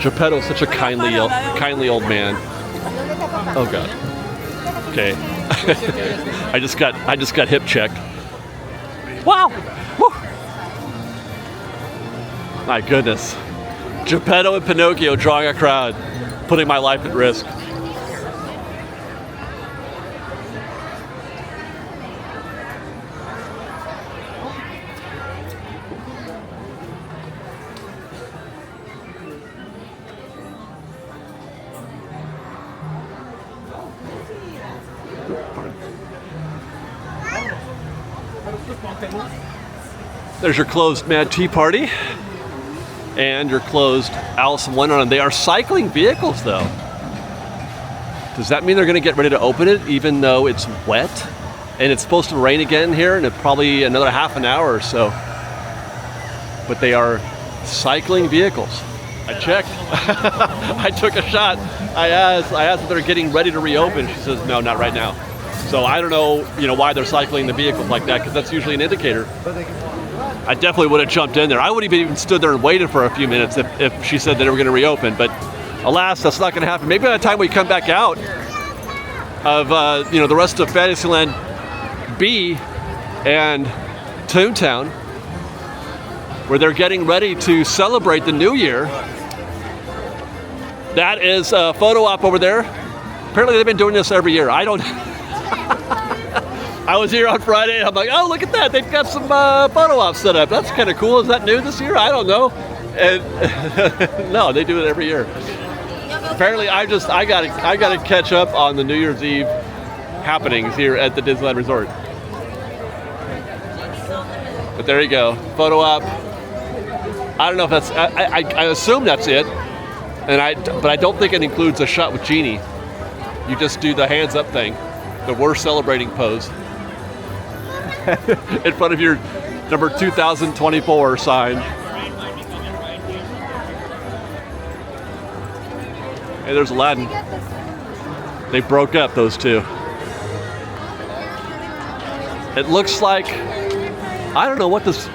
cute. Geppetto's such a kindly old man. Oh God. Okay. I just got hip checked. Wow. Woo. My goodness. Geppetto and Pinocchio drawing a crowd, putting my life at risk. There's your closed Mad Tea Party and your closed Alice in Wonderland. They are cycling vehicles though. Does that mean they're gonna get ready to open it even though it's wet? And it's supposed to rain again here in probably another half an hour or so. But they are cycling vehicles. I checked. I took a shot. I asked if they're getting ready to reopen. She says, no, not right now. So I don't know, why they're cycling the vehicles like that, because that's usually an indicator. I definitely would have jumped in there. I would have even stood there and waited for a few minutes if she said that they were going to reopen. But alas, that's not going to happen. Maybe by the time we come back out of, the rest of Fantasyland B and Toontown, where they're getting ready to celebrate the new year. That is a photo op over there. Apparently they've been doing this every year. I don't... I was here on Friday and I'm like, oh, look at that. They've got some photo ops set up. That's kind of cool. Is that new this year? I don't know. And no, they do it every year. Apparently I gotta catch up on the New Year's Eve happenings here at the Disneyland Resort. But there you go, photo op. I don't know if that's, I assume that's it. But I don't think it includes a shot with Genie. You just do the hands up thing, the we're celebrating pose. In front of your number 2024 sign. Hey, there's Aladdin. They broke up, those two. It looks like, I don't know what this,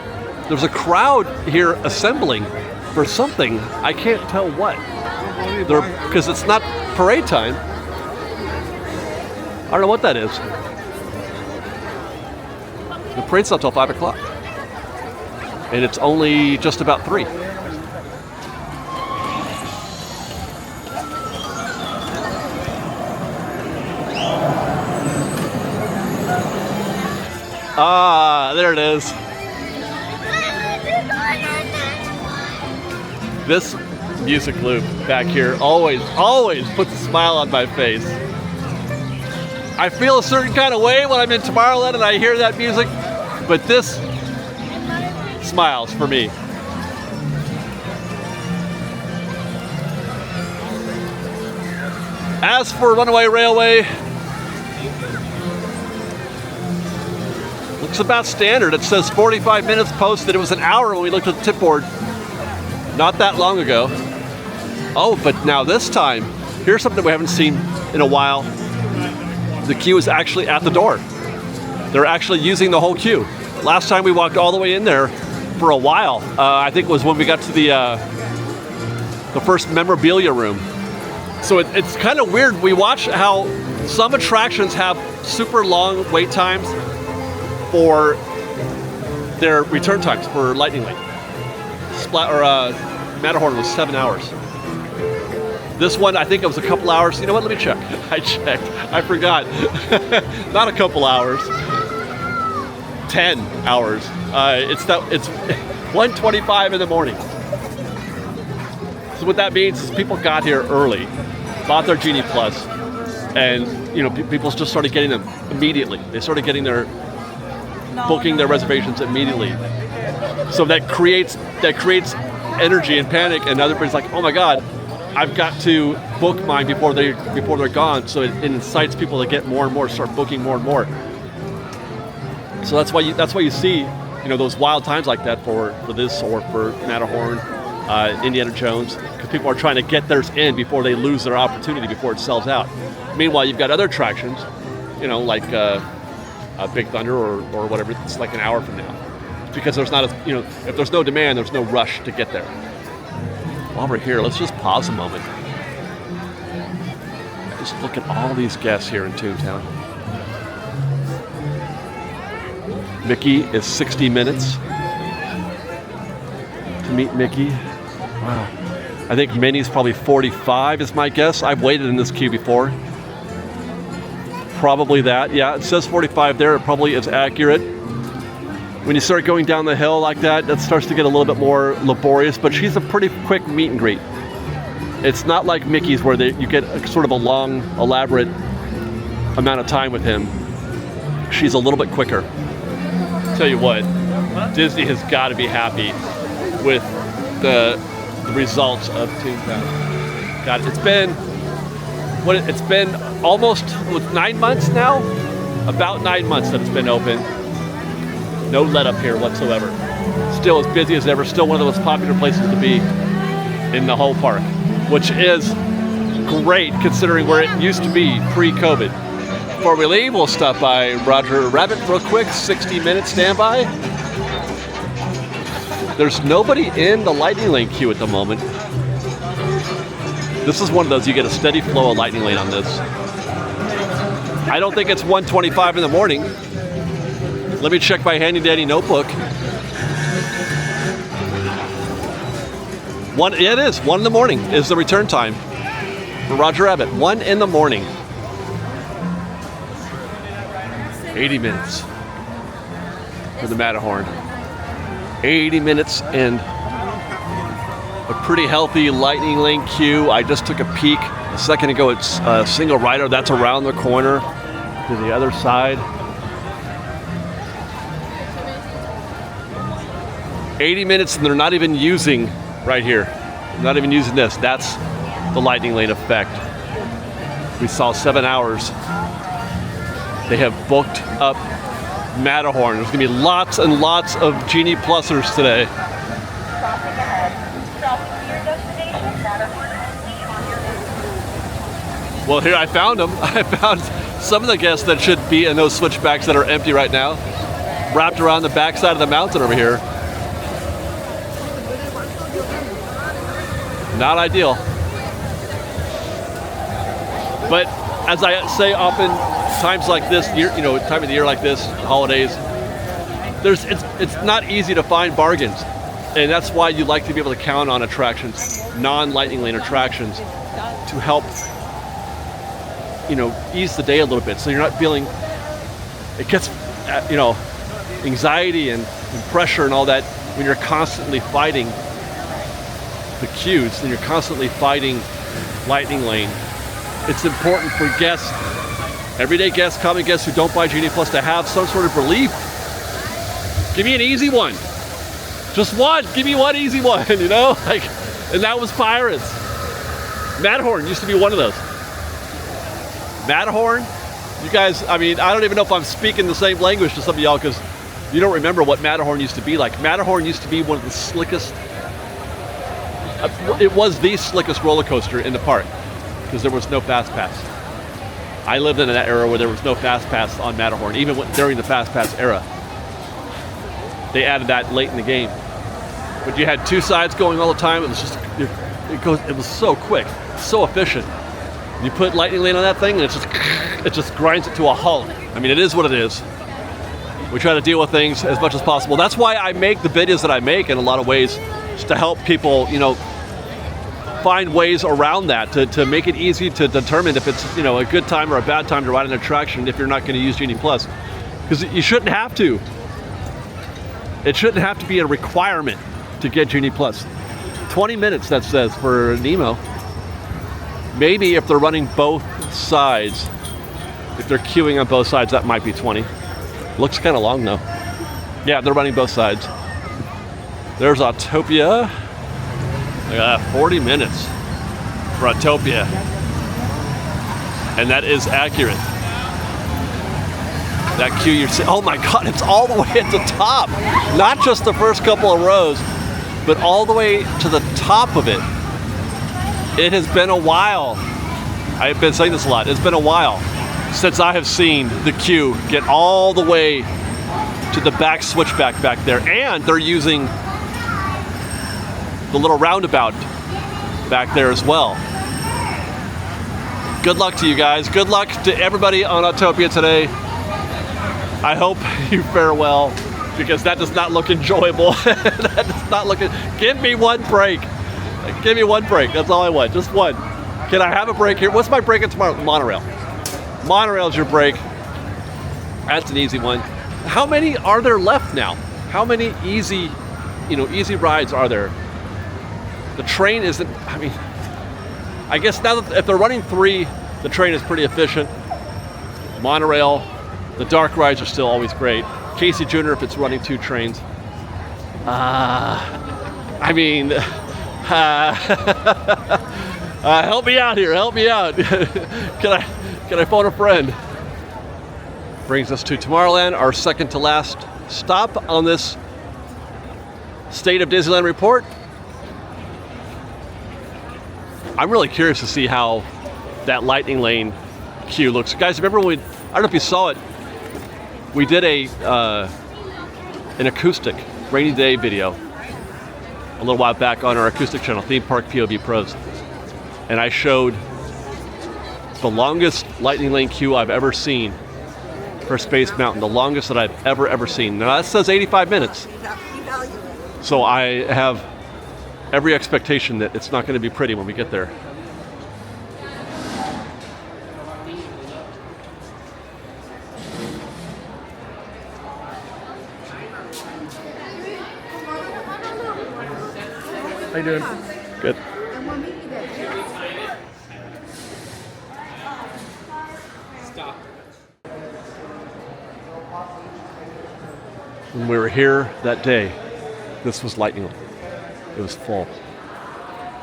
there's a crowd here assembling for something. I can't tell what. Because it's not parade time. I don't know what that is. The parade's not till 5 o'clock. And it's only just about 3. Ah, there it is. This music loop back here always puts a smile on my face. I feel a certain kind of way when I'm in Tomorrowland and I hear that music, but this smiles for me. As for Runaway Railway, looks about standard. It says 45 minutes posted. It was an hour when we looked at the tip board not that long ago. Oh, but now this time, here's something we haven't seen in a while. The queue is actually at the door. They're actually using the whole queue. Last time we walked all the way in there for a while. I think it was when we got to the first memorabilia room. So it's kind of weird. We watch how some attractions have super long wait times for their return times for Lightning Lane. Matterhorn was 7 hours. This one, I think it was a couple hours. You know what? Let me check. I checked. I forgot. Not a couple hours. 10 hours. It's 1:25 in the morning. So what that means is people got here early, bought their Genie Plus, and people just started getting them immediately. They started getting booking their reservations immediately. So that creates energy and panic, and everybody's like, oh my God, I've got to book mine before they're gone. So it incites people to get more and more, start booking more and more. So that's why you see those wild times like that for this or for Matterhorn, Indiana Jones, because people are trying to get theirs in before they lose their opportunity, before it sells out. Meanwhile, you've got other attractions, like Big Thunder or whatever. It's like an hour from now, because there's not if there's no demand, there's no rush to get there. While we're here, let's just pause a moment. Just look at all these guests here in Toontown. Mickey is 60 minutes to meet Mickey. Wow. I think Minnie's probably 45 is my guess. I've waited in this queue before. Probably that. Yeah, it says 45 there. It probably is accurate. When you start going down the hill like that, that starts to get a little bit more laborious, but she's a pretty quick meet and greet. It's not like Mickey's where you get sort of a long, elaborate amount of time with him. She's a little bit quicker. Tell you what, Disney has got to be happy with the results of Toontown. God, it's been almost 9 months now, about 9 months that it's been open. No let up here whatsoever. Still as busy as ever. Still one of the most popular places to be in the whole park, which is great considering where it used to be pre-COVID. Before we leave, we'll stop by Roger Rabbit real quick. 60-minute standby. There's nobody in the Lightning Lane queue at the moment. This is one of those, you get a steady flow of Lightning Lane on this. I don't think it's 1:25 in the morning. Let me check my handy dandy notebook. It is 1 in the morning is the return time for Roger Rabbit. 1 in the morning. 80 minutes for the Matterhorn. 80 minutes and a pretty healthy Lightning Lane queue. I just took a peek a second ago. It's a single rider that's around the corner to the other side. 80 minutes and they're not even using right here. Not even using this. That's the Lightning Lane effect. We saw 7 hours. They have booked up Matterhorn. There's gonna be lots and lots of Genie Plusers today. Well, here I found them. I found some of the guests that should be in those switchbacks that are empty right now, wrapped around the backside of the mountain over here. Not ideal. But as I say often, times like this, time of the year like this, holidays, it's not easy to find bargains. And that's why you like to be able to count on attractions, non-Lightning Lane attractions, to help, ease the day a little bit. So you're not feeling, it gets, anxiety and pressure and all that when you're constantly fighting the queues and you're constantly fighting Lightning Lane. It's important for guests, everyday guests, common guests who don't buy Genie Plus to have some sort of relief. Give me an easy one. Just one. Give me one easy one, and that was Pirates. Matterhorn used to be one of those. Matterhorn, you guys, I don't even know if I'm speaking the same language to some of y'all because you don't remember what Matterhorn used to be like. Matterhorn used to be one of the slickest, it was the slickest roller coaster in the park because there was no Fast Pass. I lived in that era where there was no Fast Pass on Matterhorn, even during the Fast Pass era. They added that late in the game. But you had two sides going all the time. It was just, it was so quick, so efficient. You put Lightning Lane on that thing and it just grinds it to a halt. It is what it is. We try to deal with things as much as possible. That's why I make the videos that I make in a lot of ways, just to help people, find ways around that, to make it easy to determine if it's, a good time or a bad time to ride an attraction if you're not going to use Genie Plus. Because you shouldn't have to. It shouldn't have to be a requirement to get Genie Plus. 20 minutes, that says, for Nemo. Maybe if they're running both sides, if they're queuing on both sides, that might be 20. Looks kind of long, though. Yeah, they're running both sides. There's Autopia. 40 minutes for Autopia. And that is accurate. That queue you're seeing, oh my God, it's all the way at the top. Not just the first couple of rows, but all the way to the top of it. It has been a while. I've been saying this a lot. It's been a while since I have seen the queue get all the way to the back switchback back there. And they're using the little roundabout back there as well. Good luck to you guys. Good luck to everybody on Autopia today. I hope you fare well, because that does not look enjoyable. That does not look, give me one break. Give me one break, that's all I want, just one. Can I have a break here? What's my break at tomorrow? Monorail. Monorail's your break. That's an easy one. How many are there left now? How many easy rides are there? The train isn't, I guess now that if they're running 3, the train is pretty efficient. Monorail, the dark rides are still always great. Casey Jr. if it's running 2 trains. I mean, help me out here, help me out. Can I phone a friend? Brings us to Tomorrowland, our second to last stop on this State of Disneyland report. I'm really curious to see how that Lightning Lane queue looks. Guys, remember when I don't know if you saw it, we did an acoustic rainy day video a little while back on our acoustic channel, Theme Park POV Pros. And I showed the longest Lightning Lane queue I've ever seen for Space Mountain, the longest that I've ever seen. Now that says 85 minutes. So I have every expectation that it's not going to be pretty when we get there. How you doing? Good. Stop. When we were here that day, this was Lightning Lane. It was full.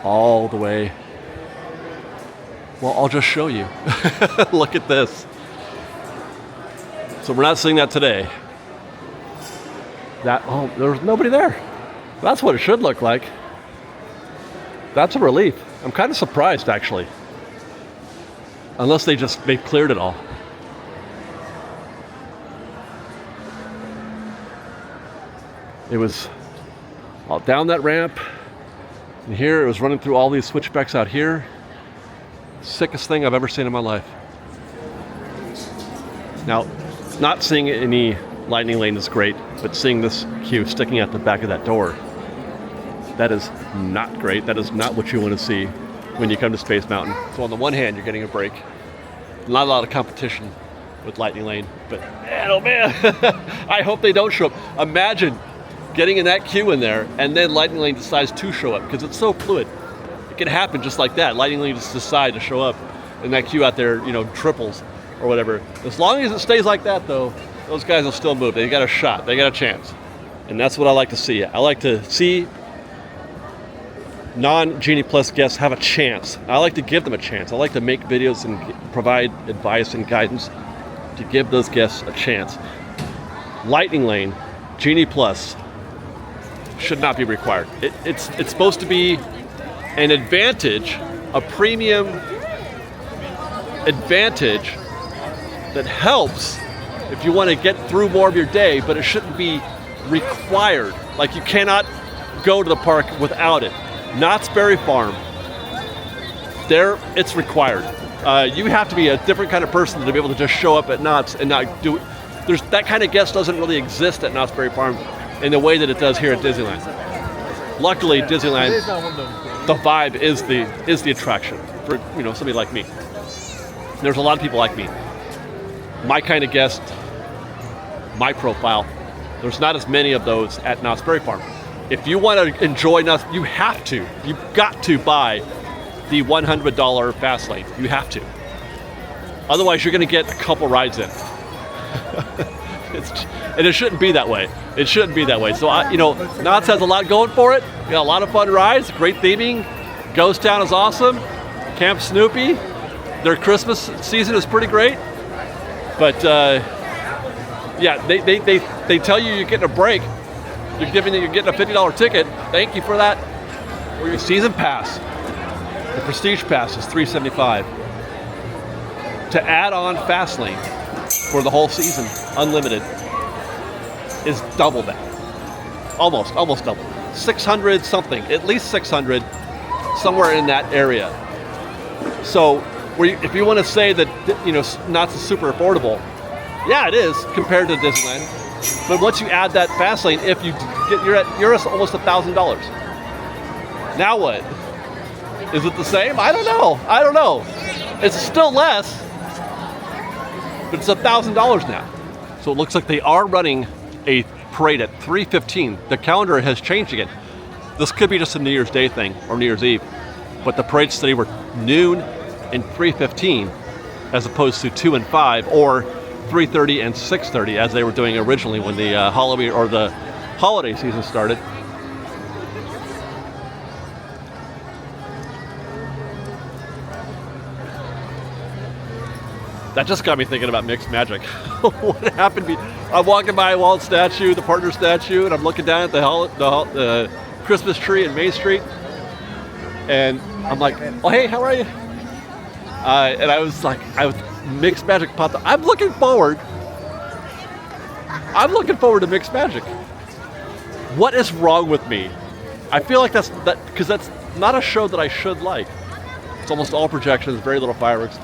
All the way. Well, I'll just show you. Look at this. So we're not seeing that today. Oh, there was nobody there. That's what it should look like. That's a relief. I'm kind of surprised, actually. Unless they've cleared it all. It was all down that ramp, and here it was running through all these switchbacks out here. Sickest thing I've ever seen in my life. Now, not seeing any Lightning Lane is great, but seeing this queue sticking out the back of that door, that is not great. That is not what you want to see when you come to Space Mountain. So on the one hand, you're getting a break. Not a lot of competition with Lightning Lane, but man, oh man, I hope they don't show up. Imagine getting in that queue in there, and then Lightning Lane decides to show up, because it's so fluid. It can happen just like that. Lightning Lane just decide to show up, and that queue out there, triples or whatever. As long as it stays like that, though, those guys will still move. They got a shot. They got a chance. And that's what I like to see. I like to see non-Genie Plus guests have a chance. I like to give them a chance. I like to make videos and provide advice and guidance to give those guests a chance. Lightning Lane, Genie Plus, should not be required. It's supposed to be an advantage, a premium advantage that helps if you want to get through more of your day, but it shouldn't be required. Like, you cannot go to the park without it. Knott's Berry Farm, it's required. You have to be a different kind of person to be able to just show up at Knott's and not do it. That kind of guest doesn't really exist at Knott's Berry Farm in the way that it does here at Disneyland. Luckily, Disneyland, the vibe is the attraction for somebody like me. There's a lot of people like me. My kind of guest, my profile. There's not as many of those at Knott's Berry Farm. If you want to enjoy Knott's, you've got to buy the $100 fast lane. You have to. Otherwise, you're going to get a couple rides in. And it shouldn't be that way. It shouldn't be that way. So, Knott's has a lot going for it. You got a lot of fun rides, great theming. Ghost Town is awesome. Camp Snoopy. Their Christmas season is pretty great. But, yeah, they tell you you're getting a break. You're getting a $50 ticket. Thank you for that. Or your season pass. The Prestige Pass is $375. To add on Fastlane for the whole season, unlimited, is double that. Almost double. 600 something, at least 600, somewhere in that area. So, if you want to say that Knott's is super affordable, yeah, it is compared to Disneyland. But once you add that fast lane, you're at almost $1,000. Now what? Is it the same? I don't know. It's still less, but it's $1,000 now. So it looks like they are running a parade at 3:15. The calendar has changed again. This could be just a New Year's Day thing or New Year's Eve, but the parades today were noon and 3:15 as opposed to 2 and 5 or 3:30 and 6:30 as they were doing originally when the Halloween or the holiday season started. That just got me thinking about mixed magic. What happened? I'm walking by a walled statue, the partner statue, and I'm looking down at the Christmas tree in Main Street, and I'm like, "Oh, hey, how are you?" And I was mixed magic popped up. I'm looking forward to mixed magic. What is wrong with me? I feel like that's because that's not a show that I should like. It's almost all projections, very little fireworks.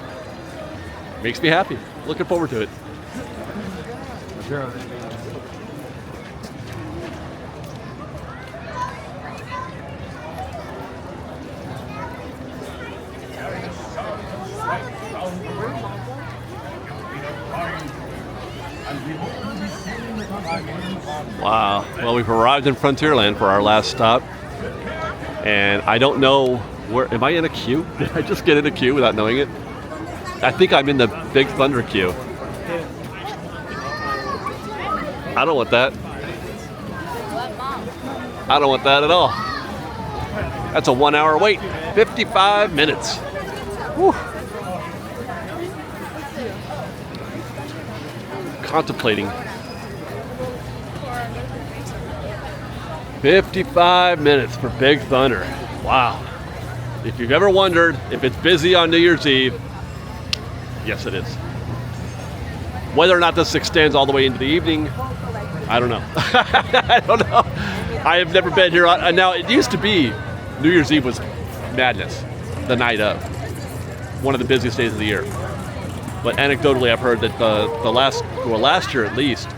Makes me happy. Looking forward to it. Sure. Wow. Well, we've arrived in Frontierland for our last stop. And I don't know where, am I in a queue? Did I just get in a queue without knowing it? I think I'm in the Big Thunder queue. I don't want that. I don't want that at all. That's a 1 hour wait. 55 minutes. Whew. Contemplating. 55 minutes for Big Thunder. Wow. If you've ever wondered if it's busy on New Year's Eve, yes, it is. Whether or not this extends all the way into the evening, I don't know. I don't know. I have never been here. Now, it used to be New Year's Eve was madness, the night of. One of the busiest days of the year. But anecdotally, I've heard that the last year at least,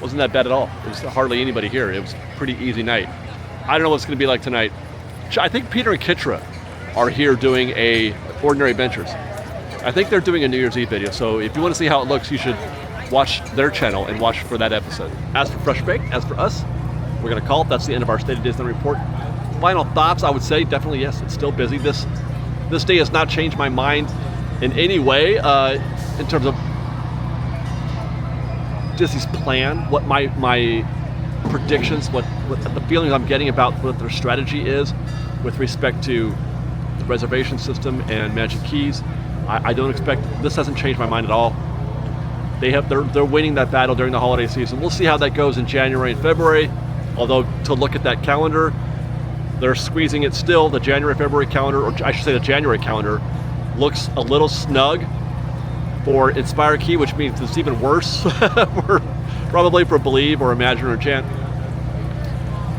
wasn't that bad at all. There was hardly anybody here. It was a pretty easy night. I don't know what it's going to be like tonight. I think Peter and Kitra are here doing a Ordinary Adventures. I think they're doing a New Year's Eve video, so if you want to see how it looks, you should watch their channel and watch for that episode. As for Fresh Bake, as for us, we're going to call it. That's the end of our State of Disneyland Report. Final thoughts, I would say, definitely yes, it's still busy. This day has not changed my mind in any way in terms of Disney's plan, what my predictions, what the feelings I'm getting about what their strategy is with respect to the reservation system and Magic Keys. I don't expect, this hasn't changed my mind at all. They're winning that battle during the holiday season. We'll see how that goes in January and February. Although to look at that calendar, they're squeezing it still. The January-February calendar, or I should say the January calendar, looks a little snug for Inspire Key, which means it's even worse probably for Believe or Imagine or Enchant.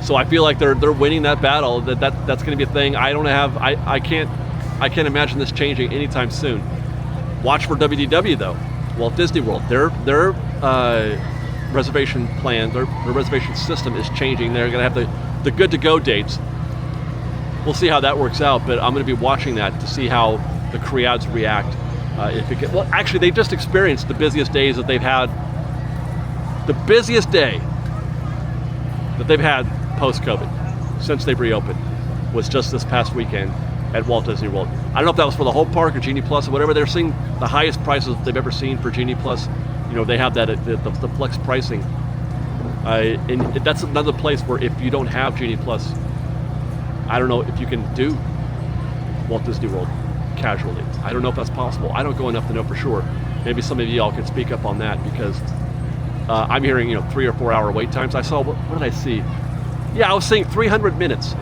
So I feel like they're winning that battle. That's going to be a thing. I can't imagine this changing anytime soon. Watch for WDW though. Walt Disney World. Their reservation plan, their reservation system is changing. They're going to have the good to go dates. We'll see how that works out, but I'm going to be watching that to see how the crowds react. Well, actually, they just experienced the busiest days that they've had. The busiest day that they've had post-COVID, since they've reopened, was just this past weekend at Walt Disney World. I don't know if that was for the whole park or Genie Plus or whatever. They're seeing the highest prices they've ever seen for Genie Plus. You know, they have that the flex pricing. And that's another place where if you don't have Genie Plus, I don't know if you can do Walt Disney World casually. I don't know if that's possible. I don't go enough to know for sure. Maybe some of y'all can speak up on that, because I'm hearing 3 or 4 hour wait times. I saw, what did I see? Yeah, I was seeing 300 minutes.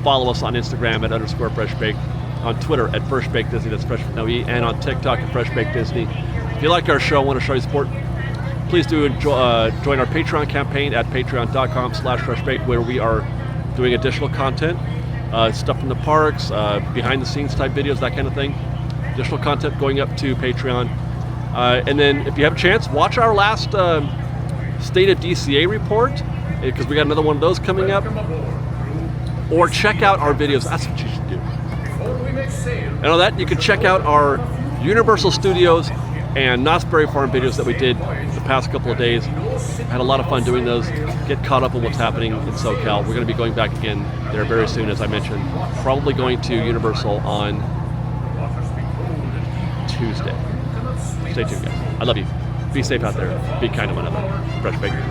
Follow us on Instagram at _FreshBake, on Twitter at FreshBakeDisney, that's Fresh with no E, and on TikTok at FreshBakeDisney. If you like our show, want to show you support, please do join our Patreon campaign at patreon.com/FreshBake, where we are doing additional content, stuff from the parks, behind the scenes type videos, that kind of thing. Additional content going up to Patreon. And then if you have a chance, watch our last State of DCA report, because we got another one of those coming up. Or check out our videos. That's what you should do. And on that, you can check out our Universal Studios and Knott's Berry Farm videos that we did the past couple of days. Had a lot of fun doing those. Get caught up on what's happening in SoCal. We're going to be going back again there very soon, as I mentioned. Probably going to Universal on Tuesday. Stay tuned, guys. I love you. Be safe out there. Be kind to one another. Fresh Bakery.